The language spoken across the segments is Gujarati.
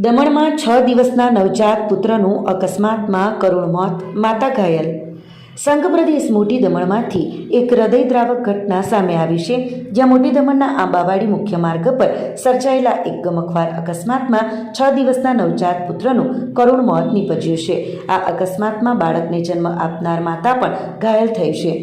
દમણમાં 6 દિવસના નવજાત પુત્રનું અકસ્માતમાં કરુણ મોત, માતા ઘાયલ. સંઘ પ્રદેશ મોટી દમણમાંથી એક હૃદયદ્રાવક ઘટના સામે આવી છે, જ્યાં મોટી દમણના આંબાવાડી મુખ્ય માર્ગ પર સર્જાયેલા એક ગમખ્વાર અકસ્માતમાં 6 દિવસના નવજાત પુત્રનું કરુણ મોત નીપજ્યું છે. આ અકસ્માતમાં બાળકને જન્મ આપનાર માતા પણ ઘાયલ થઈ છે.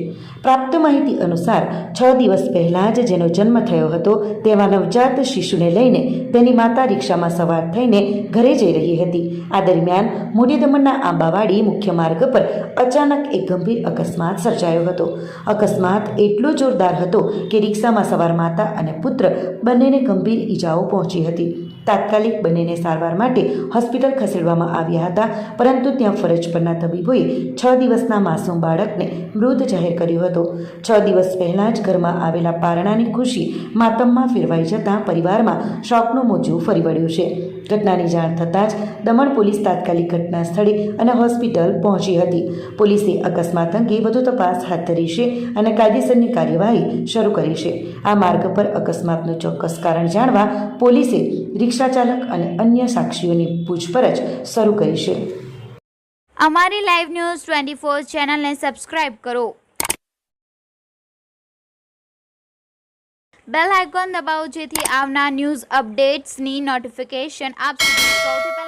પ્રાપ્ત માહિતી અનુસાર 6 દિવસ પહેલાં જ જેનો જન્મ થયો હતો તેવા નવજાત શિશુને લઈને તેની માતા રિક્ષામાં સવાર થઈને ઘરે જઈ રહી હતી. આ દરમિયાન મોટી દમણના આંબાવાડી મુખ્ય માર્ગ પર અચાનક એક ગંભીર અકસ્માત સર્જાયો હતો. અકસ્માત એટલો જોરદાર હતો કે રિક્ષામાં સવાર માતા અને પુત્ર બંનેને ગંભીર ઈજાઓ પહોંચી હતી. તાત્કાલિક બંનેને સારવાર માટે હોસ્પિટલ ખસેડવામાં આવ્યા હતા, પરંતુ ત્યાં ફરજ પરના તબીબોએ 6 દિવસના માસૂમ બાળકને મૃત જાહેર કર્યો હતો. 6 દિવસ પહેલાં જ ઘરમાં આવેલા પારણાની ખુશી માતમમાં ફેરવાઈ જતાં પરિવારમાં શોકનું મોજું ફરી વળ્યું છે. ઘટનાની જાણ થતાં જ દમણ પોલીસ તાત્કાલિક ઘટના સ્થળે અને હોસ્પિટલ પહોંચી હતી. પોલીસે અકસ્માત અંગે વધુ તપાસ હાથ ધરી છે અને કાયદેસરની કાર્યવાહી શરૂ કરી છે. આ માર્ગ પર અકસ્માતનું ચોક્કસ કારણ જાણવા પોલીસે રિક્ષા ચાલક અને અન્ય સાક્ષીઓની પૂછપરછ શરૂ કરી છે. અમારી લાઈવ ન્યૂઝ 24 ચેનલને સબસ્ક્રાઇબ કરો. બેલ આઇકોન દબાવો જેથી આવનાર ન્યૂઝ અપડેટ્સની નોટિફિકેશન આપ સુધી સૌથી પહેલા